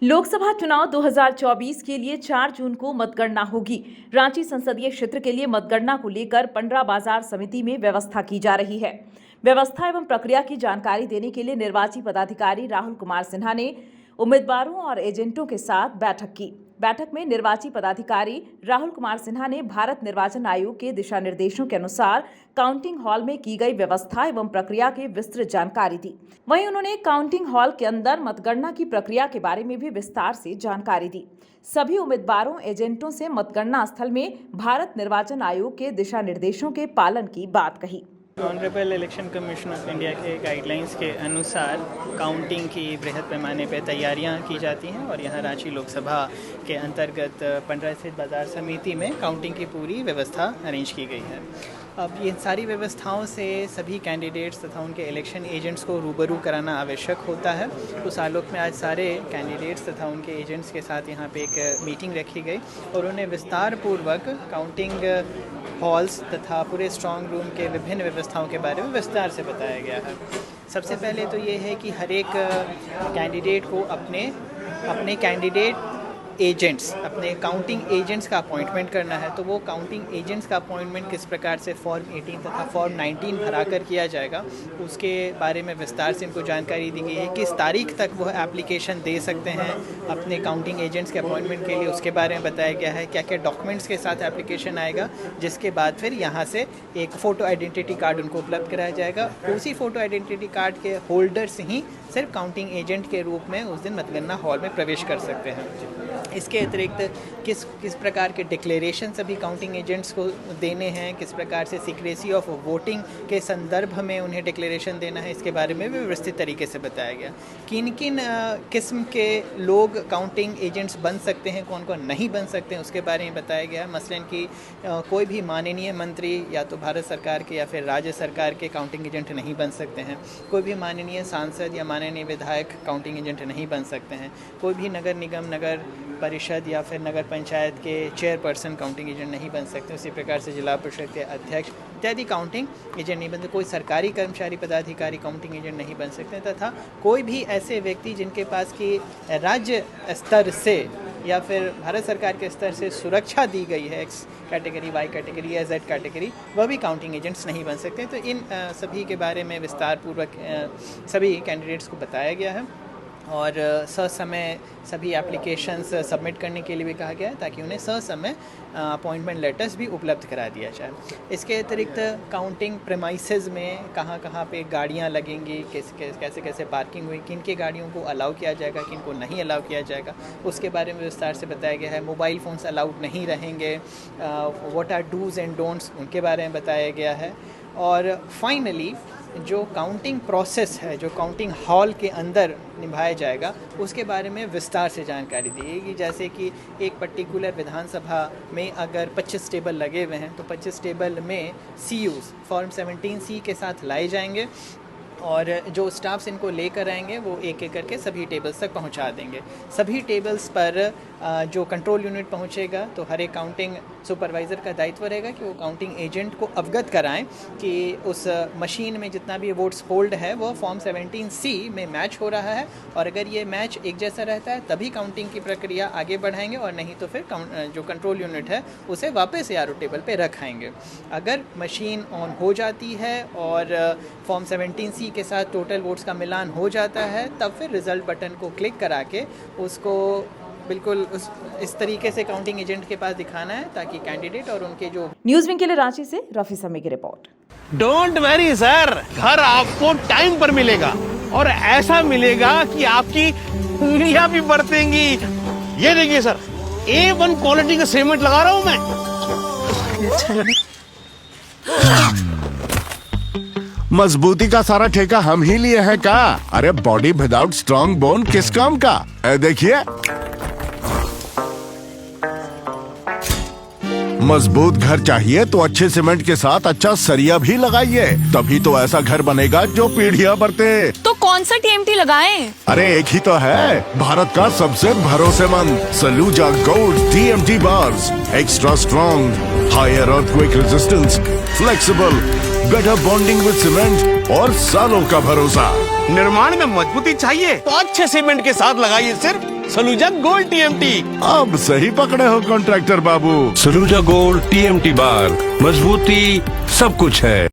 लोकसभा चुनाव 2024 के लिए 4 जून को मतगणना होगी। रांची संसदीय क्षेत्र के लिए मतगणना को लेकर पंडरा बाजार समिति में व्यवस्था की जा रही है। व्यवस्था एवं प्रक्रिया की जानकारी देने के लिए निर्वाची पदाधिकारी राहुल कुमार सिन्हा ने उम्मीदवारों और एजेंटों के साथ बैठक की। बैठक में निर्वाची पदाधिकारी राहुल कुमार सिन्हा ने भारत निर्वाचन आयोग के दिशा निर्देशों के अनुसार काउंटिंग हॉल में की गई व्यवस्था एवं प्रक्रिया की विस्तृत जानकारी दी। वहीं उन्होंने काउंटिंग हॉल के अंदर मतगणना की प्रक्रिया के बारे में भी विस्तार से जानकारी दी। सभी उम्मीदवारों एजेंटों से मतगणना स्थल में भारत निर्वाचन आयोग के दिशा निर्देशों के पालन की बात कही। Honourable election commission of India के गाइडलाइंस के अनुसार काउंटिंग की बृहद पैमाने पर तैयारियां की जाती हैं और यहाँ रांची लोकसभा के अंतर्गत पंडरा स्थित बाजार समिति में काउंटिंग की पूरी व्यवस्था अरेंज की गई है। अब ये सारी व्यवस्थाओं से सभी कैंडिडेट्स तथा उनके इलेक्शन एजेंट्स को रूबरू कराना आवश्यक होता है। उस आलोक में आज सारे कैंडिडेट्स तथा उनके एजेंट्स के साथ यहाँ पे एक मीटिंग रखी गई और उन्हें विस्तार पूर्वक काउंटिंग हॉल्स तथा पूरे स्ट्रॉन्ग रूम के विभिन्न व्यवस्थाओं के बारे में विस्तार से बताया गया है। सबसे पहले तो ये है कि हर एक कैंडिडेट को अपने कैंडिडेट एजेंट्स, अपने काउंटिंग एजेंट्स का अपॉइंटमेंट करना है। तो वो काउंटिंग एजेंट्स का अपॉइंटमेंट किस प्रकार से फॉर्म 18 तथा फॉर्म 19 भरा कर किया जाएगा, उसके बारे में विस्तार से इनको जानकारी दी गई है। किस तारीख तक वो एप्लीकेशन दे सकते हैं अपने काउंटिंग एजेंट्स के अपॉइंटमेंट के लिए, उसके बारे में बताया गया है। क्या क्या डॉक्यूमेंट्स के साथ एप्लीकेशन आएगा, जिसके बाद फिर यहाँ से एक फ़ोटो आइडेंटिटी कार्ड उनको उपलब्ध कराया जाएगा। उसी फ़ोटो आइडेंटिटी कार्ड के होल्डर्स ही सिर्फ काउंटिंग एजेंट के रूप में उस दिन मतगणना हॉल में प्रवेश कर सकते हैं। इसके अतिरिक्त किस प्रकार के डिक्लेरेशन सभी काउंटिंग एजेंट्स को देने हैं, किस प्रकार से सीक्रेसी ऑफ वोटिंग के संदर्भ में उन्हें डिक्लेरेशन देना है, इसके बारे में भी व्यवस्थित तरीके से बताया गया। किन किन किस्म के लोग काउंटिंग एजेंट्स बन सकते हैं, कौन कौन नहीं बन सकते हैं, उसके बारे में बताया गया। मसलन कि कोई भी माननीय मंत्री या तो भारत सरकार के या फिर राज्य सरकार के काउंटिंग एजेंट नहीं बन सकते हैं। कोई भी माननीय सांसद या माननीय विधायक काउंटिंग एजेंट नहीं बन सकते हैं। कोई भी नगर निगम, नगर परिषद या फिर नगर पंचायत के चेयरपर्सन काउंटिंग एजेंट नहीं बन सकते। उसी प्रकार से जिला परिषद के अध्यक्ष इत्यादि काउंटिंग एजेंट नहीं बनते। कोई सरकारी कर्मचारी पदाधिकारी काउंटिंग एजेंट नहीं बन सकते तथा कोई भी ऐसे व्यक्ति जिनके पास की राज्य स्तर से या फिर भारत सरकार के स्तर से सुरक्षा दी गई है, एक्स कैटेगरी, वाई कैटेगरी या जेड कैटेगरी, वह भी काउंटिंग एजेंट्स नहीं बन सकते। तो इन सभी के बारे में विस्तार पूर्वक सभी कैंडिडेट्स को बताया गया है और ससमय सभी एप्लीकेशंस सबमिट करने के लिए भी कहा गया है ताकि उन्हें ससमय अपॉइंटमेंट लेटर्स भी उपलब्ध करा दिया जाए। इसके अतिरिक्त काउंटिंग प्रेमाइसेस में कहाँ कहाँ पे गाड़ियाँ लगेंगी, कैसे कैसे पार्किंग हुई, किन के गाड़ियों को अलाउ किया जाएगा, किन को नहीं अलाउ किया जाएगा, उसके बारे में विस्तार से बताया गया है। मोबाइल फ़ोन्स अलाउड नहीं रहेंगे, what are dos and don'ts, उनके बारे में बताया गया है। और फाइनली जो काउंटिंग प्रोसेस है, जो काउंटिंग हॉल के अंदर निभाया जाएगा, उसके बारे में विस्तार से जानकारी दी गई। जैसे कि एक पर्टिकुलर विधानसभा में अगर 25 टेबल लगे हुए हैं तो 25 टेबल में CUs फॉर्म 17C के साथ लाए जाएंगे और जो स्टाफ्स इनको लेकर आएंगे वो एक एक करके सभी टेबल्स तक पहुंचा देंगे। सभी टेबल्स पर जो कंट्रोल यूनिट पहुंचेगा तो हर एक काउंटिंग सुपरवाइज़र का दायित्व रहेगा कि वो काउंटिंग एजेंट को अवगत कराएं कि उस मशीन में जितना भी वोट्स पोल्ड है वो फॉर्म 17C में मैच हो रहा है और अगर ये मैच एक जैसा रहता है तभी काउंटिंग की प्रक्रिया आगे बढ़ाएंगे और नहीं तो फिर जो कंट्रोल यूनिट है उसे वापस ARO टेबल पे रखाएंगे। अगर मशीन ऑन हो जाती है और फॉर्म 17C के साथ टोटल वोट्स का मिलान हो जाता है तब फिर रिजल्ट बटन को क्लिक करा के उसको बिल्कुल इस तरीके से काउंटिंग एजेंट के पास दिखाना है ताकि कैंडिडेट और उनके जो। न्यूज़ विंग के लिए रांची से रफी समी की रिपोर्ट। डोंट वरी सर, घर आपको टाइम पर मिलेगा और ऐसा मिलेगा कि आपकी उंगलियां भी बरतेंगी। ये देखिए सर, A1 क्वालिटी का सीमेंट लगा रहा हूं मैं। मजबूती का सारा ठेका हम ही लिए हैं का? अरे बॉडी विदाउट स्ट्रॉन्ग बोन किस काम का? देखिए, मजबूत घर चाहिए तो अच्छे सीमेंट के साथ अच्छा सरिया भी लगाइए, तभी तो ऐसा घर बनेगा जो पीढ़ियां बरते। तो कौन सा TMT लगाएं? अरे एक ही तो है, भारत का सबसे भरोसेमंद Saluja Gold TMT bars. Extra strong, higher earthquake resistance, flexible, better bonding with cement और सालों का भरोसा। निर्माण में मजबूती चाहिए तो अच्छे सीमेंट के साथ लगाइए सिर्फ सलूजा गोल्ड टीएमटी। अब सही पकड़े हो कॉन्ट्रैक्टर बाबू। सलूजा गोल्ड टीएमटी बार, मजबूती सब कुछ है।